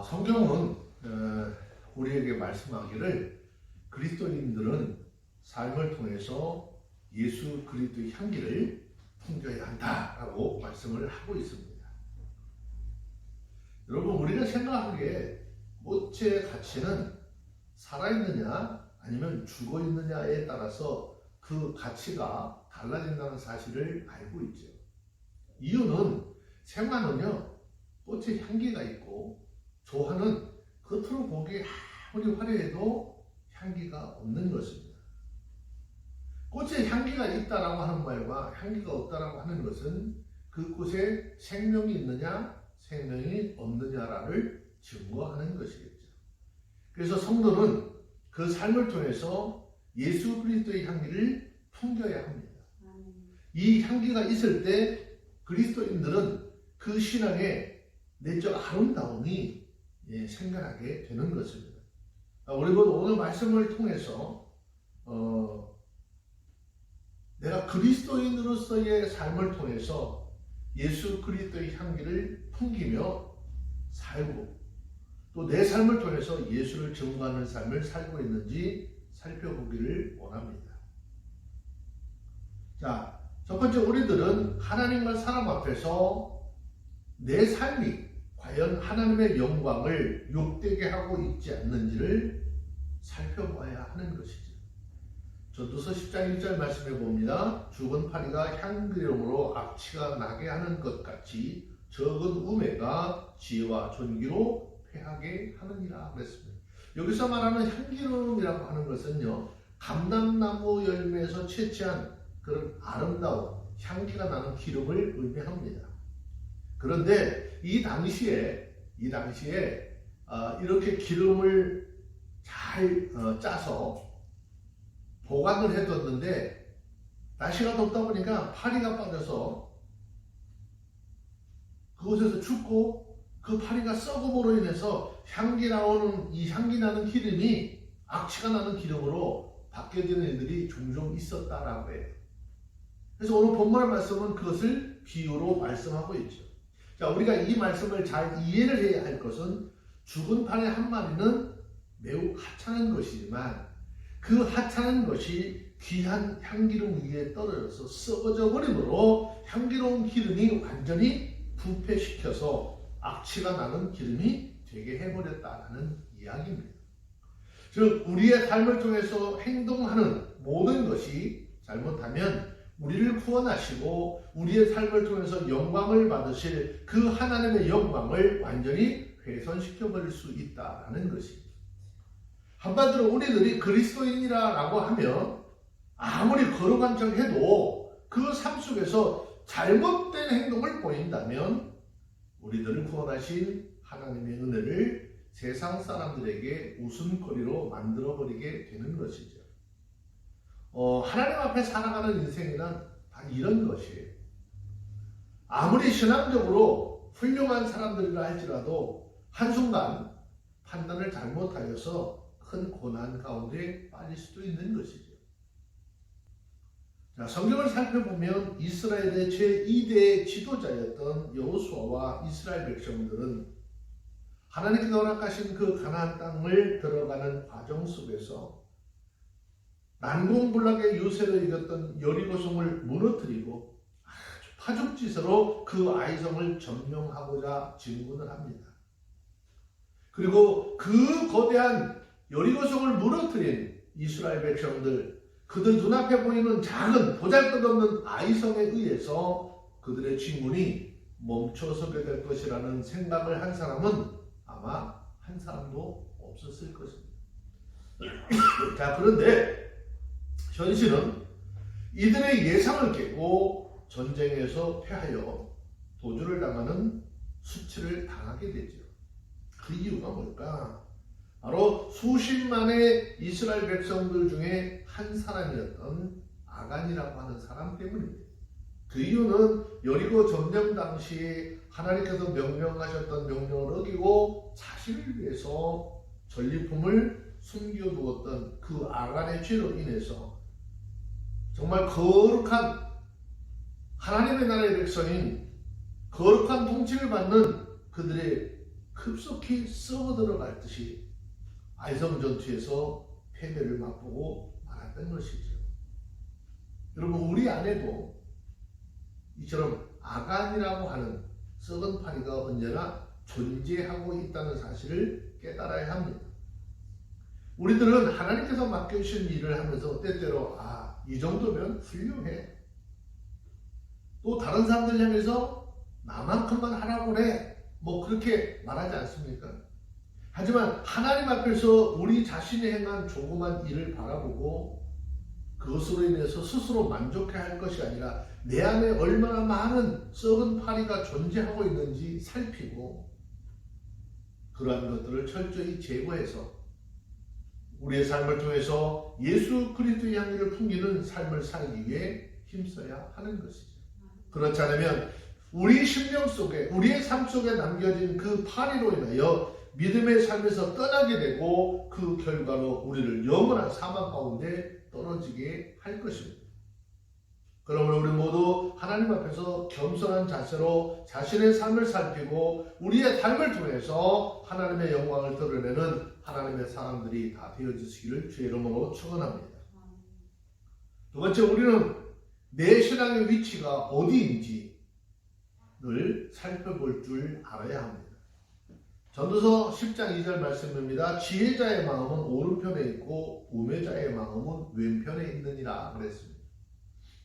성경은 우리에게 말씀하기를 그리스도인들은 삶을 통해서 예수 그리스도의 향기를 풍겨야 한다라고 말씀을 하고 있습니다. 여러분, 우리가 생각하기에 꽃의 가치는 살아있느냐 아니면 죽어있느냐에 따라서 그 가치가 달라진다는 사실을 알고 있죠. 이유는 생화는요, 꽃의 향기가 있고 조화는 겉으로 보기에 아무리 화려해도 향기가 없는 것입니다. 꽃에 향기가 있다라고 하는 말과 향기가 없다라고 하는 것은 그 꽃에 생명이 있느냐 생명이 없느냐를 증거하는 것이겠죠. 그래서 성도는 그 삶을 통해서 예수 그리스도의 향기를 풍겨야 합니다. 이 향기가 있을 때 그리스도인들은 그 신앙의 내적 아름다움이 생겨나게 되는 것입니다. 우리 모두 오늘 말씀을 통해서 내가 그리스도인으로서의 삶을 통해서 예수 그리스도의 향기를 풍기며 살고 또 내 삶을 통해서 예수를 증거하는 삶을 살고 있는지 살펴보기를 원합니다. 자, 첫 번째, 우리들은 하나님과 사람 앞에서 내 삶이 과연 하나님의 영광을 욕되게 하고 있지 않는지를 살펴봐야 하는 것이죠. 전도서 10장 1절 말씀해 봅니다. 죽은 파리가 향기로움으로 악취가 나게 하는 것 같이 적은 우매가 지혜와 존귀로 패하게 하느니라 그랬습니다. 여기서 말하는 향기로움이라고 하는 것은요, 감람나무 열매에서 채취한 그런 아름다운 향기가 나는 기름을 의미합니다. 그런데 이 당시에 이렇게 기름을 잘 짜서 보관을 해뒀는데 날씨가 덥다 보니까 파리가 빠져서 그곳에서 죽고 그 파리가 썩음으로 인해서 향기 나는 기름이 악취가 나는 기름으로 바뀌어지는 일들이 종종 있었다라고 해요. 그래서 오늘 본문의 말씀은 그것을 비유로 말씀하고 있죠. 자, 우리가 이 말씀을 잘 이해를 해야 할 것은 죽은 파리 한 마리는 매우 하찮은 것이지만 그 하찮은 것이 귀한 향기름 위에 떨어져서 썩어져 버림으로 향기로운 기름이 완전히 부패시켜서 악취가 나는 기름이 되게 해버렸다는 이야기입니다. 즉, 우리의 삶을 통해서 행동하는 모든 것이 잘못하면 우리를 구원하시고 우리의 삶을 통해서 영광을 받으실 그 하나님의 영광을 완전히 훼손시켜버릴 수 있다는 것입니다. 한마디로 우리들이 그리스도인이라고 하면 아무리 거룩한 척 해도 그 삶 속에서 잘못된 행동을 보인다면 우리들을 구원하신 하나님의 은혜를 세상 사람들에게 웃음거리로 만들어버리게 되는 것이죠. 하나님 앞에 살아가는 인생이란 다 이런 것이에요. 아무리 신앙적으로 훌륭한 사람들이라 할지라도 한순간 판단을 잘못하여서 큰 고난 가운데 빠질 수도 있는 것이죠. 자, 성경을 살펴보면 이스라엘의 제2대 지도자였던 여호수아와 이스라엘 백성들은 하나님께서 허락하신 그 가나안 땅을 들어가는 과정 속에서 난공불락의 유세를 이겼던 여리고성을 무너뜨리고 아주 파죽지세로 그 아이성을 점령하고자 진군을 합니다. 그리고 그 거대한 여리고성을 무너뜨린 이스라엘 백성들, 그들 눈앞에 보이는 작은 보잘것없는 아이성에 의해서 그들의 진군이 멈춰서게 될 것이라는 생각을 한 사람은 아마 한 사람도 없었을 것입니다. 자, 그런데 현실은 이들의 예상을 깨고 전쟁에서 패하여 도주를 당하는 수치를 당하게 되죠. 그 이유가 뭘까? 바로 수십만의 이스라엘 백성들 중에 한 사람이었던 아간이라고 하는 사람 때문입니다. 그 이유는 여리고 점령 당시 하나님께서 명령하셨던 명령을 어기고 자신을 위해서 전리품을 숨겨두었던 그 아간의 죄로 인해서 정말 거룩한 하나님의 나라의 백성인 거룩한 통치를 받는 그들의 급속히 썩어 들어갈 듯이 아이성 전투에서 패배를 맛보고 말았던 것이죠. 여러분, 우리 안에도 이처럼 아간이라고 하는 썩은 파리가 언제나 존재하고 있다는 사실을 깨달아야 합니다. 우리들은 하나님께서 맡겨주신 일을 하면서 때때로 이 정도면 훌륭해. 또 다른 사람들 향해서 나만큼만 하라고 그래. 뭐 그렇게 말하지 않습니까? 하지만 하나님 앞에서 우리 자신이 행한 조그만 일을 바라보고 그것으로 인해서 스스로 만족해야 할 것이 아니라 내 안에 얼마나 많은 썩은 파리가 존재하고 있는지 살피고 그러한 것들을 철저히 제거해서 우리의 삶을 통해서 예수 그리스도의 향기를 풍기는 삶을 살기 위해 힘써야 하는 것이죠. 그렇지 않으면 우리 심령 속에, 우리의 삶 속에 남겨진 그 파리로 인하여 믿음의 삶에서 떠나게 되고 그 결과로 우리를 영원한 사망 가운데 떨어지게 할 것입니다. 그러므로 우리 모두 하나님 앞에서 겸손한 자세로 자신의 삶을 살피고 우리의 삶을 통해서 하나님의 영광을 드러내는 하나님의 사람들이 다 되어주시기를 주의 이름으로 축원합니다. 두 번째, 우리는 내 신앙의 위치가 어디인지 늘 살펴볼 줄 알아야 합니다. 전도서 10장 2절 말씀입니다. 지혜자의 마음은 오른편에 있고 우매자의 마음은 왼편에 있느니라 그랬습니다.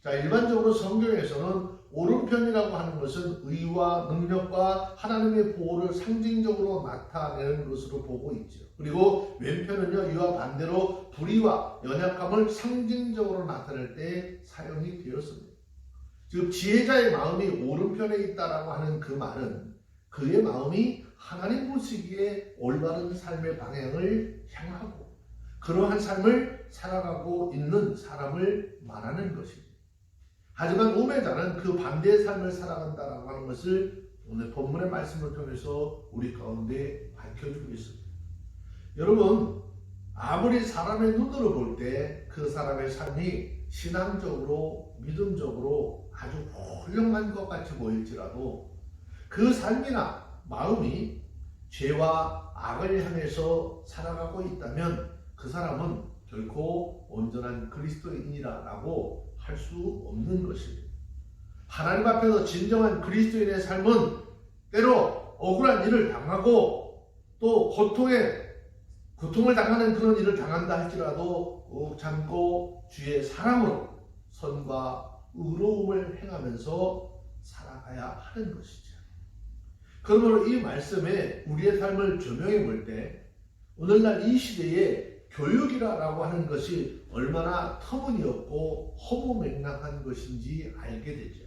자, 일반적으로 성경에서는 오른편이라고 하는 것은 의와 능력과 하나님의 보호를 상징적으로 나타내는 것으로 보고 있죠. 그리고 왼편은요, 이와 반대로 불의와 연약함을 상징적으로 나타낼 때 사용이 되었습니다. 즉 지혜자의 마음이 오른편에 있다라고 하는 그 말은 그의 마음이 하나님 보시기에 올바른 삶의 방향을 향하고 그러한 삶을 살아가고 있는 사람을 말하는 것입니다. 하지만 우매자는 그 반대의 삶을 살아간다라고 하는 것을 오늘 본문의 말씀을 통해서 우리 가운데 밝혀주고 있습니다. 여러분, 아무리 사람의 눈으로 볼 때 그 사람의 삶이 신앙적으로 믿음적으로 아주 훌륭한 것 같이 보일지라도 그 삶이나 마음이 죄와 악을 향해서 살아가고 있다면 그 사람은 결코 온전한 그리스도인이라고 할 수 없는 것입니다. 하나님 앞에서 진정한 그리스도인의 삶은 때로 억울한 일을 당하고 또 고통을 당하는 그런 일을 당한다 할지라도 꼭 참고 주의 사랑으로 선과 의로움을 행하면서 살아가야 하는 것이죠. 그러므로 이 말씀에 우리의 삶을 조명해 볼 때 오늘날 이 시대에 교육이라고 하는 것이 얼마나 터무니없고 허무맹랑한 것인지 알게 되죠.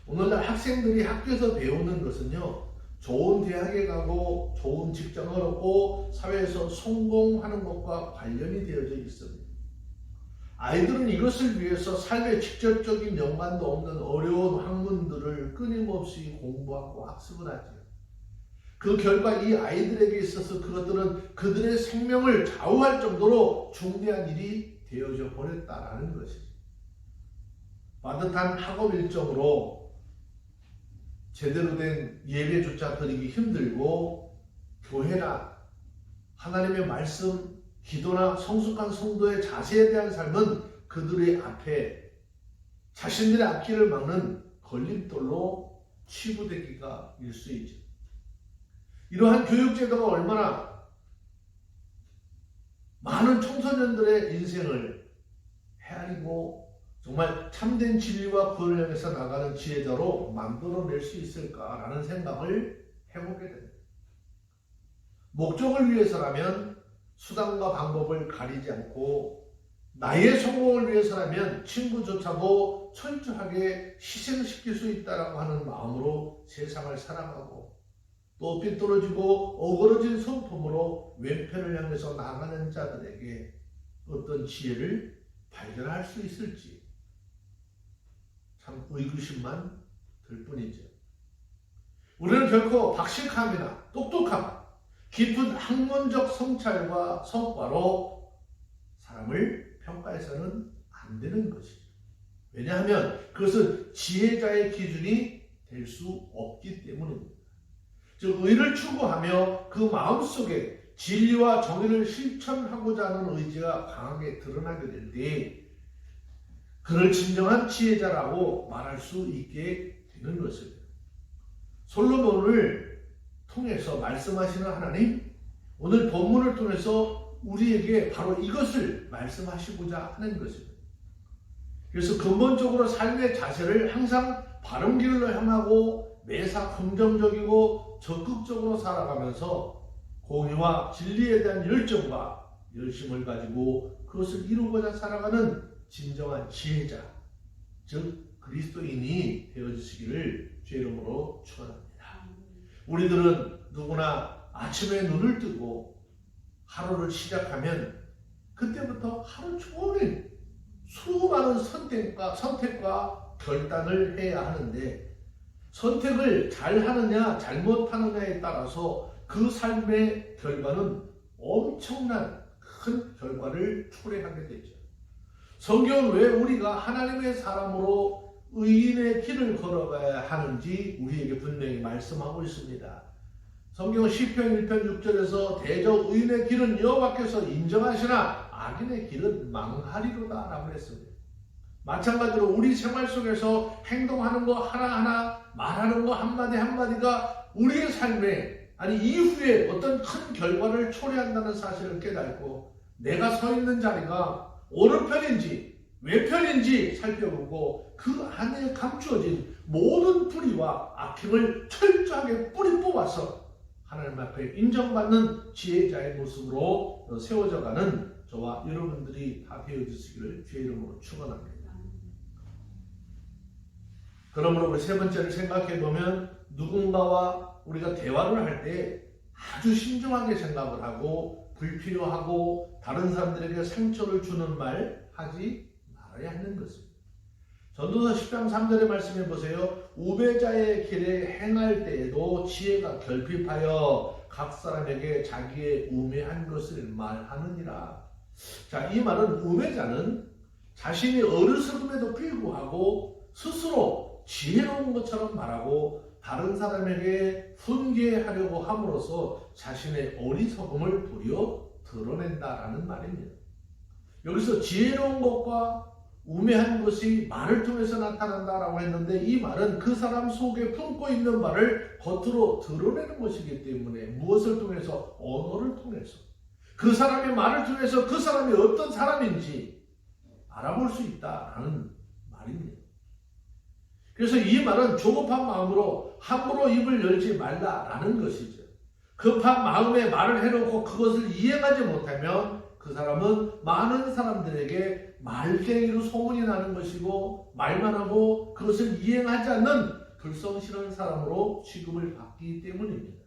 오늘날 학생들이 학교에서 배우는 것은요, 좋은 대학에 가고 좋은 직장을 얻고 사회에서 성공하는 것과 관련이 되어져 있습니다. 아이들은 이것을 위해서 삶에 직접적인 연관도 없는 어려운 학문들을 끊임없이 공부하고 학습을 하죠. 그 결과 이 아이들에게 있어서 그것들은 그들의 생명을 좌우할 정도로 중대한 일이 되어져 버렸다라는 것이죠. 빠듯한 학업 일정으로 제대로 된 예배조차 드리기 힘들고 교회나 하나님의 말씀, 기도나 성숙한 성도의 자세에 대한 삶은 그들의 앞에 자신들의 앞길을 막는 걸림돌로 치부되기가 일쑤이죠. 이러한 교육제도가 얼마나 많은 청소년들의 인생을 헤아리고 정말 참된 진리와 구원을 향해서 나가는 지혜자로 만들어낼 수 있을까라는 생각을 해보게 됩니다. 목적을 위해서라면 수단과 방법을 가리지 않고 나의 성공을 위해서라면 친구조차도 철저하게 희생시킬 수 있다라고 하는 마음으로 세상을 살아가고 또 삐뚤어지고 어그러진 성품으로 왼편을 향해서 나가는 자들에게 어떤 지혜를 발견할 수 있을지 참 의구심만 들 뿐이죠. 우리는 결코 박식함이나 똑똑함, 깊은 학문적 성찰과 성과로 사람을 평가해서는 안 되는 것이죠. 왜냐하면 그것은 지혜자의 기준이 될 수 없기 때문입니다. 즉 의를 추구하며 그 마음속에 진리와 정의를 실천하고자 하는 의지가 강하게 드러나게 될 때 그를 진정한 지혜자라고 말할 수 있게 되는 것입니다. 솔로몬을 통해서 말씀하시는 하나님, 오늘 본문을 통해서 우리에게 바로 이것을 말씀하시고자 하는 것입니다. 그래서 근본적으로 삶의 자세를 항상 바른 길로 향하고 매사 긍정적이고 적극적으로 살아가면서 공의와 진리에 대한 열정과 열심을 가지고 그것을 이루고자 살아가는 진정한 지혜자, 즉 그리스도인이 되어주시기를 주의 이름으로 축원합니다. 우리들은 누구나 아침에 눈을 뜨고 하루를 시작하면 그때부터 하루 종일 수많은 선택과 결단을 해야 하는데 선택을 잘하느냐 잘못하느냐에 따라서 그 삶의 결과는 엄청난 큰 결과를 초래하게 되죠. 성경은 왜 우리가 하나님의 사람으로 의인의 길을 걸어가야 하는지 우리에게 분명히 말씀하고 있습니다. 성경은 시편 1편 6절에서 대저 의인의 길은 여호와께서 인정하시나 악인의 길은 망하리로다 라고 했습니다. 마찬가지로 우리 생활 속에서 행동하는 거 하나하나, 말하는 거 한마디 한마디가 우리의 삶에 이후에 어떤 큰 결과를 초래한다는 사실을 깨닫고 내가 서 있는 자리가 어느 편인지 왜 편인지 살펴보고 그 안에 감추어진 모든 불의와 악행을 철저하게 뿌리 뽑아서 하나님 앞에 인정받는 지혜자의 모습으로 세워져가는 저와 여러분들이 다 되어주시기를 주의 이름으로 축원합니다. 그러므로 우리 세 번째를 생각해보면 누군가와 우리가 대화를 할 때 아주 신중하게 생각을 하고 불필요하고 다른 사람들에게 상처를 주는 말 하지 말아야 하는 것입니다. 전도서 10장 3절의 말씀해 보세요. 우배자의 길에 행할 때에도 지혜가 결핍하여 각 사람에게 자기의 우매한 것을 말하느니라. 자, 이 말은 우배자는 자신이 어리석음에도 불구하고 스스로 지혜로운 것처럼 말하고 다른 사람에게 훈계하려고 함으로써 자신의 어리석음을 도리어 드러낸다라는 말입니다. 여기서 지혜로운 것과 우매한 것이 말을 통해서 나타난다라고 했는데 이 말은 그 사람 속에 품고 있는 말을 겉으로 드러내는 것이기 때문에 무엇을 통해서? 언어를 통해서 그 사람의 말을 통해서 그 사람이 어떤 사람인지 알아볼 수 있다라는 말입니다. 그래서 이 말은 조급한 마음으로 함부로 입을 열지 말라라는 것이죠. 급한 마음에 말을 해놓고 그것을 이행하지 못하면 그 사람은 많은 사람들에게 말쟁이로 소문이 나는 것이고 말만 하고 그것을 이행하지 않는 불성실한 사람으로 취급을 받기 때문입니다.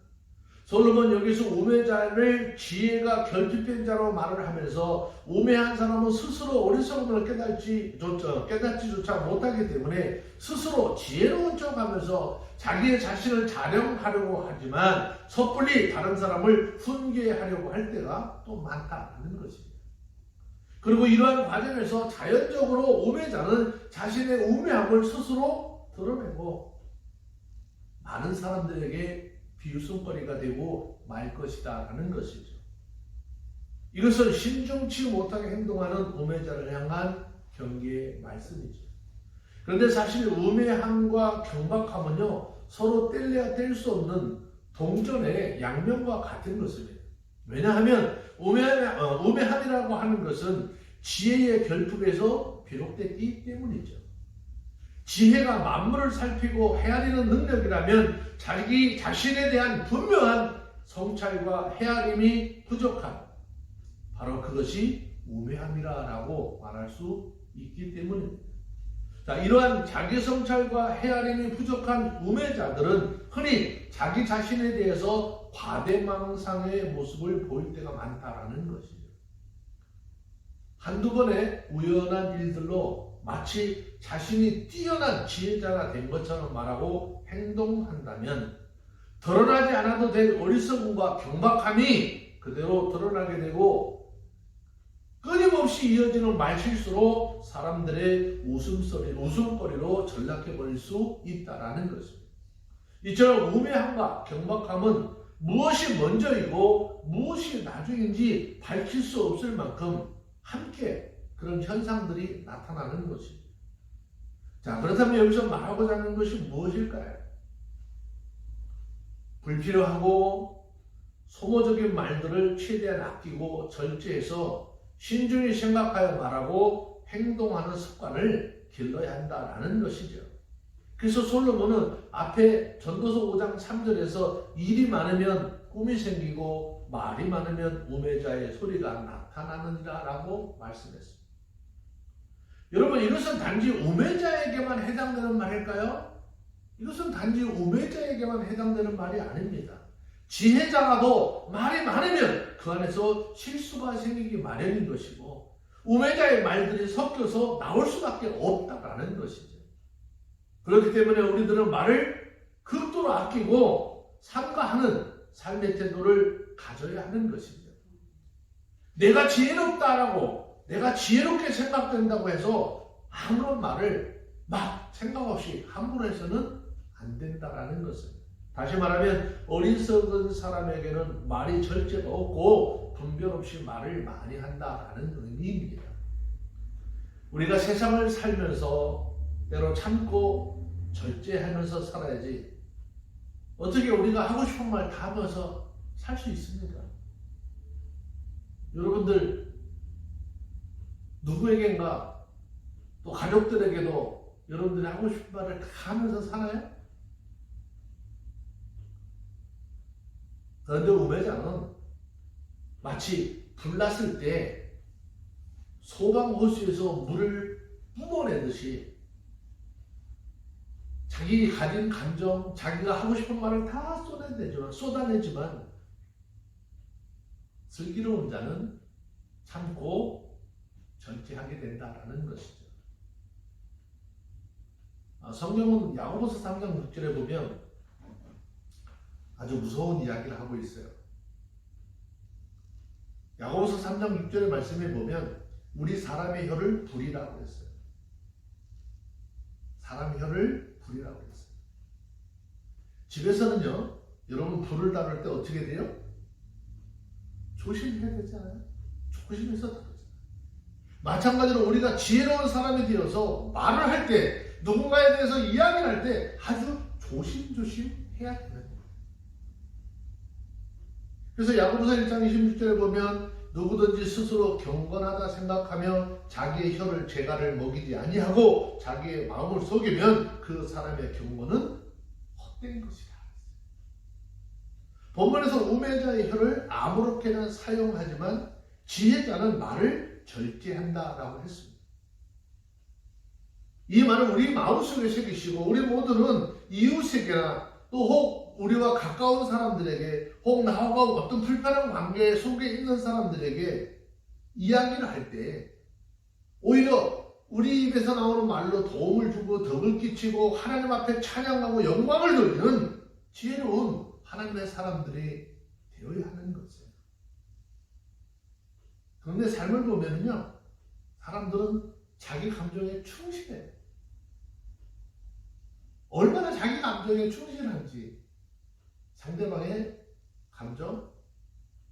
솔로몬 여기서 우매자를 지혜가 결핍된 자로 말을 하면서 우매한 사람은 스스로 어리석음을 깨닫지조차 못하기 때문에 스스로 지혜로운 척하면서 자기의 자신을 자령하려고 하지만 섣불리 다른 사람을 훈계하려고 할 때가 또 많다는 것입니다. 그리고 이러한 과정에서 자연적으로 우매자는 자신의 우매함을 스스로 드러내고 많은 사람들에게 비웃음거리가 되고 말 것이다 라는 것이죠. 이것은 신중치 못하게 행동하는 우매자를 향한 경계의 말씀이죠. 그런데 사실 우매함과 경박함은요 서로 뗄래야 뗄 수 없는 동전의 양면과 같은 것입니다. 왜냐하면 우매함이라고 하는 것은 지혜의 결핍에서 비롯됐기 때문이죠. 지혜가 만물을 살피고 헤아리는 능력이라면 자기 자신에 대한 분명한 성찰과 헤아림이 부족한 바로 그것이 우매함이라고 말할 수 있기 때문입니다. 자, 이러한 자기 성찰과 헤아림이 부족한 우매자들은 흔히 자기 자신에 대해서 과대망상의 모습을 보일 때가 많다라는 것이죠. 한두 번의 우연한 일들로 마치 자신이 뛰어난 지혜자가 된 것처럼 말하고 행동한다면 드러나지 않아도 될 어리석음과 경박함이 그대로 드러나게 되고 끊임없이 이어지는 말실수로 사람들의 웃음거리로 전락해버릴 수 있다는 것입니다. 이처럼 우매함과 경박함은 무엇이 먼저이고 무엇이 나중인지 밝힐 수 없을 만큼 함께 그런 현상들이 나타나는 것입니다. 자, 그렇다면 여기서 말하고자 하는 것이 무엇일까요? 불필요하고 소모적인 말들을 최대한 아끼고 절제해서 신중히 생각하여 말하고 행동하는 습관을 길러야 한다라는 것이죠. 그래서 솔로몬은 앞에 전도서 5장 3절에서 일이 많으면 꿈이 생기고 말이 많으면 우매자의 소리가 나타나느니라 라고 말씀했습니다. 여러분, 이것은 단지 우매자에게만 해당되는 말일까요? 이것은 단지 우매자에게만 해당되는 말이 아닙니다. 지혜자라도 말이 많으면 그 안에서 실수가 생기기 마련인 것이고 우매자의 말들이 섞여서 나올 수밖에 없다라는 것이죠. 그렇기 때문에 우리들은 말을 극도로 아끼고 삼가하는 삶의 태도를 가져야 하는 것입니다. 내가 지혜롭다라고 내가 지혜롭게 생각된다고 해서 아무런 말을 막 생각 없이 함부로 해서는 안 된다라는 것입니다. 다시 말하면 어리석은 사람에게는 말이 절제가 없고 분별 없이 말을 많이 한다라는 의미입니다. 우리가 세상을 살면서 때로 참고 절제하면서 살아야지 어떻게 우리가 하고 싶은 말 다 하면서 살 수 있습니까? 여러분들 누구에겐가 또 가족들에게도 여러분들이 하고 싶은 말을 다 하면서 살아요? 그런데 우매자는 마치 불났을 때 소방호수에서 물을 뿜어내듯이 자기 가진 감정, 자기가 하고 싶은 말을 다 쏟아내지만 슬기로운 자는 참고 절제하게 된다라는 것이죠. 성경은 야고보서 3장 6절에 보면 아주 무서운 이야기를 하고 있어요. 야고보서 3장 6절의 말씀에 보면 우리 사람의 혀를 불이라고 했어요. 사람의 혀를 불이라고 했어요. 집에서는요, 여러분 불을 다룰 때 어떻게 돼요? 조심해야 되잖아요. 조심해서 다루잖아요. 마찬가지로 우리가 지혜로운 사람이 되어서 말을 할 때, 누군가에 대해서 이야기를 할 때 아주 조심조심 해야 되는 거예요. 그래서 야고보서 1장 26절에 보면 누구든지 스스로 경건하다 생각하며 자기의 혀를 재갈을 먹이지 아니하고 자기의 마음을 속이면 그 사람의 경건은 헛된 것이다. 본문에서 우매자의 혀를 아무렇게나 사용하지만 지혜자는 말을 절제한다라고 했습니다. 이 말은 우리 마음속에 새기시고 우리 모두는 이웃에게나 또 혹 우리와 가까운 사람들에게 혹 나하고 어떤 불편한 관계 속에 있는 사람들에게 이야기를 할 때 오히려 우리 입에서 나오는 말로 도움을 주고 덕을 끼치고 하나님 앞에 찬양하고 영광을 돌리는 지혜로운 하나님의 사람들이 되어야 하는 것이에요. 그런데 삶을 보면요, 사람들은 자기 감정에 충실해요. 얼마나 자기 감정에 충실한지 상대방의 감정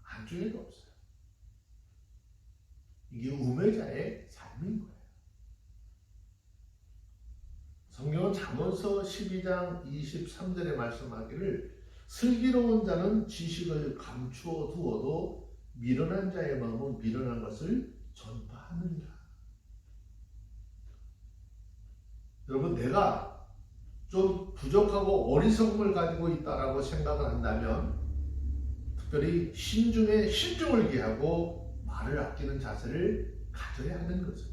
안중에도 없어요. 이게 우매자의 삶인 거예요. 성경은 잠언서 12장 23절에 말씀하기를 슬기로운 자는 지식을 감추어 두어도 미련한 자의 마음은 미련한 것을 전파하느니라. 여러분, 내가 좀 부족하고 어리석음을 가지고 있다라고 생각을 한다면 특별히 신중에 신중을 기하고 말을 아끼는 자세를 가져야 하는 거죠.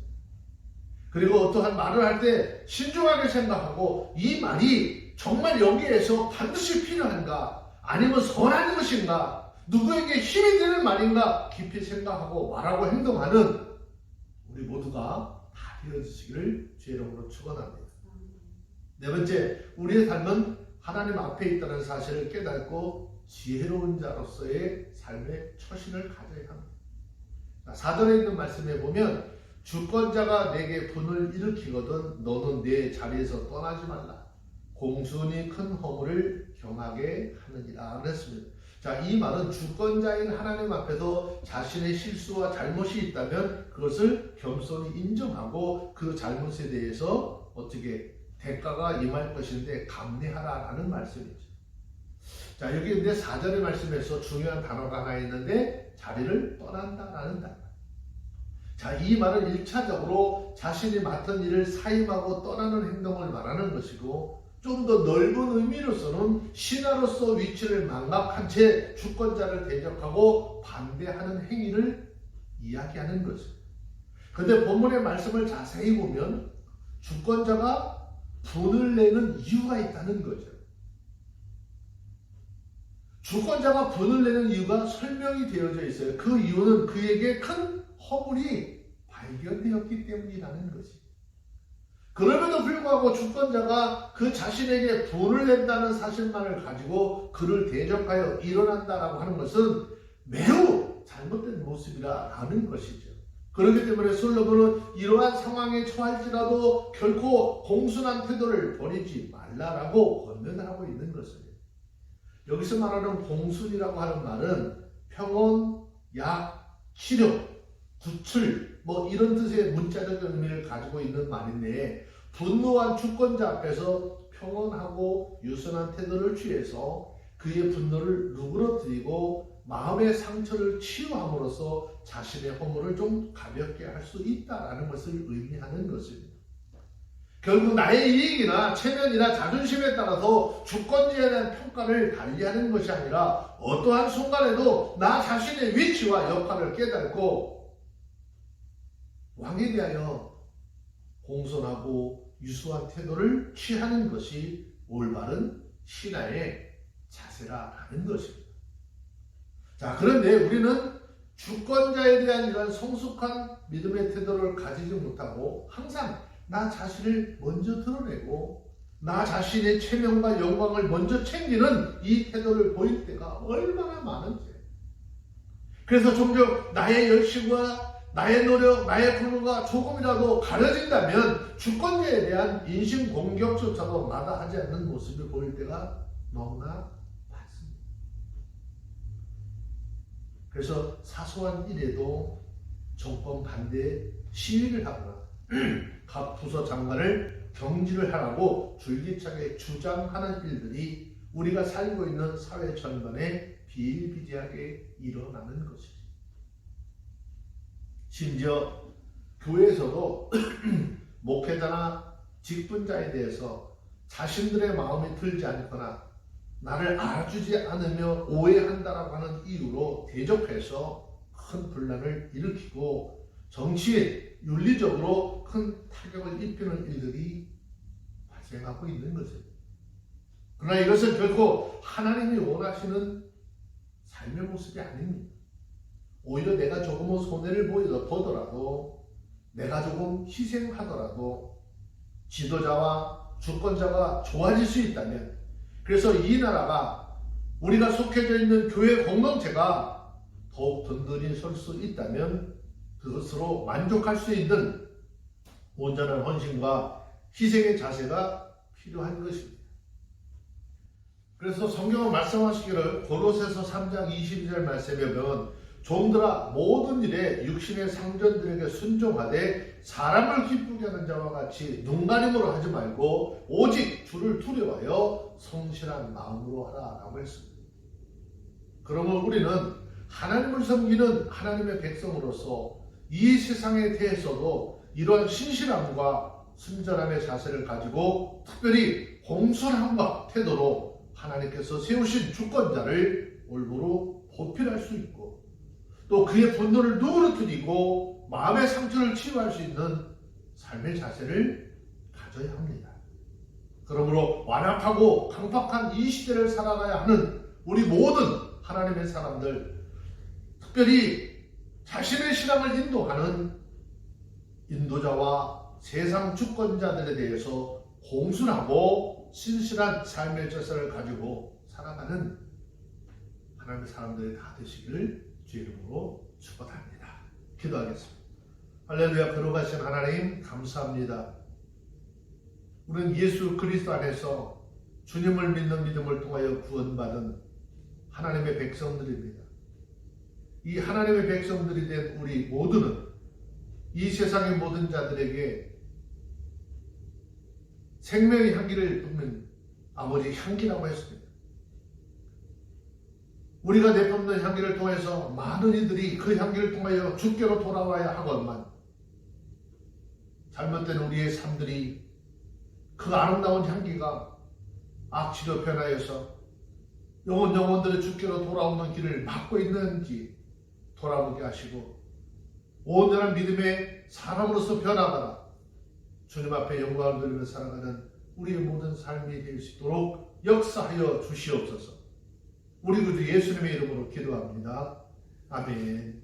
그리고 어떠한 말을 할 때 신중하게 생각하고 이 말이 정말 여기에서 반드시 필요한가 아니면 선한 것인가 누구에게 힘이 되는 말인가 깊이 생각하고 말하고 행동하는 우리 모두가 다 되어주시기를 주의 이름으로 축원합니다. 네 번째, 우리의 삶은 하나님 앞에 있다는 사실을 깨닫고 지혜로운 자로서의 삶의 처신을 가져야 합니다. 4절에 있는 말씀에 보면 주권자가 내게 분을 일으키거든 너는 내 자리에서 떠나지 말라. 공순히 큰 허물을 경하게 하느니라 그랬습니다. 자, 이 말은 주권자인 하나님 앞에서 자신의 실수와 잘못이 있다면 그것을 겸손히 인정하고 그 잘못에 대해서 어떻게 대가가 임할 것인데 감내하라라는 말씀이죠. 자, 여기 근데 4절의 말씀에서 중요한 단어가 하나 있는데 자리를 떠난다라는 단어. 자, 이 말은 1차적으로 자신이 맡은 일을 사임하고 떠나는 행동을 말하는 것이고 좀 더 넓은 의미로서는 신하로서 위치를 망각한 채 주권자를 대적하고 반대하는 행위를 이야기하는 것입니다. 그런데 본문의 말씀을 자세히 보면 주권자가 분을 내는 이유가 있다는 거죠. 주권자가 분을 내는 이유가 설명이 되어져 있어요. 그 이유는 그에게 큰 허물이 발견되었기 때문이라는 것입니다. 그럼에도 불구하고 주권자가 그 자신에게 분을 낸다는 사실만을 가지고 그를 대적하여 일어난다라고 하는 것은 매우 잘못된 모습이라는 것이죠. 그렇기 때문에 솔로몬은 이러한 상황에 처할지라도 결코 공순한 태도를 버리지 말라라고 권면을 하고 있는 것입니다. 여기서 말하는 공순이라고 하는 말은 평온, 약, 치료, 구출 이런 뜻의 문자적 의미를 가지고 있는 말인데 분노한 주권자 앞에서 평온하고 유순한 태도를 취해서 그의 분노를 누그러뜨리고 마음의 상처를 치유함으로써 자신의 허물을 좀 가볍게 할 수 있다라는 것을 의미하는 것입니다. 결국 나의 이익이나 체면이나 자존심에 따라서 주권자에 대한 평가를 달리하는 것이 아니라 어떠한 순간에도 나 자신의 위치와 역할을 깨닫고 왕에 대하여 공손하고 유수한 태도를 취하는 것이 올바른 신하의 자세라는 것입니다. 자, 그런데 우리는 주권자에 대한 이런 성숙한 믿음의 태도를 가지지 못하고 항상 나 자신을 먼저 드러내고 나 자신의 체면과 영광을 먼저 챙기는 이 태도를 보일 때가 얼마나 많은지. 그래서 종종 나의 열심과 나의 노력, 나의 분노가 조금이라도 가려진다면 주권자에 대한 인신공격조차도 마다하지 않는 모습을 보일 때가 너무나 많습니다. 그래서 사소한 일에도 정권 반대 시위를 하거나 각 부서 장관을 경질을 하라고 줄기차게 주장하는 일들이 우리가 살고 있는 사회 전반에 비일비재하게 일어나는 것이죠. 심지어 교회에서도 목회자나 직분자에 대해서 자신들의 마음이 들지 않거나 나를 알아주지 않으며 오해한다라고 하는 이유로 대적해서 큰 분란을 일으키고 정치에 윤리적으로 큰 타격을 입히는 일들이 발생하고 있는 것입니다. 그러나 이것은 결코 하나님이 원하시는 삶의 모습이 아닙니다. 오히려 내가 조금은 손해를 보더라도 내가 조금 희생하더라도 지도자와 주권자가 좋아질 수 있다면 그래서 이 나라가 우리가 속해져 있는 교회 공동체가 더욱 든든히 설 수 있다면 그것으로 만족할 수 있는 온전한 헌신과 희생의 자세가 필요한 것입니다. 그래서 성경은 말씀하시기를 고로새서 3장 22절 말씀에 보면 종들아 모든 일에 육신의 상전들에게 순종하되 사람을 기쁘게 하는 자와 같이 눈가림으로 하지 말고 오직 주를 두려워하여 성실한 마음으로 하라 라고 했습니다. 그러면 우리는 하나님을 섬기는 하나님의 백성으로서 이 세상에 대해서도 이러한 신실함과 순전함의 자세를 가지고 특별히 공손함과 태도로 하나님께서 세우신 주권자를 올바로 보필할 수 있고 또 그의 분노를 누그러뜨리고 마음의 상처를 치유할 수 있는 삶의 자세를 가져야 합니다. 그러므로 완악하고 강팍한 이 시대를 살아가야 하는 우리 모든 하나님의 사람들, 특별히 자신의 신앙을 인도하는 인도자와 세상 주권자들에 대해서 공순하고 신실한 삶의 자세를 가지고 살아가는 하나님의 사람들이 다 되시기를 주의 이름으로 축복합니다. 기도하겠습니다. 할렐루야. 거룩하신 하나님 감사합니다. 우리는 예수 그리스도 안에서 주님을 믿는 믿음을 통하여 구원받은 하나님의 백성들입니다. 이 하나님의 백성들이 된 우리 모두는 이 세상의 모든 자들에게 생명의 향기를 뿜는 아버지 향기라고 했습니다. 우리가 내뿜는 향기를 통해서 많은 이들이 그 향기를 통하여 주께로 돌아와야 하건만 잘못된 우리의 삶들이 그 아름다운 향기가 악취로 변하여서 영혼들의 주께로 돌아오는 길을 막고 있는지 돌아보게 하시고 온전한 믿음의 사람으로서 변화하라 주님 앞에 영광을 돌리며 살아가는 우리의 모든 삶이 될 수 있도록 역사하여 주시옵소서. 우리 구주 예수님의 이름으로 기도합니다. 아멘.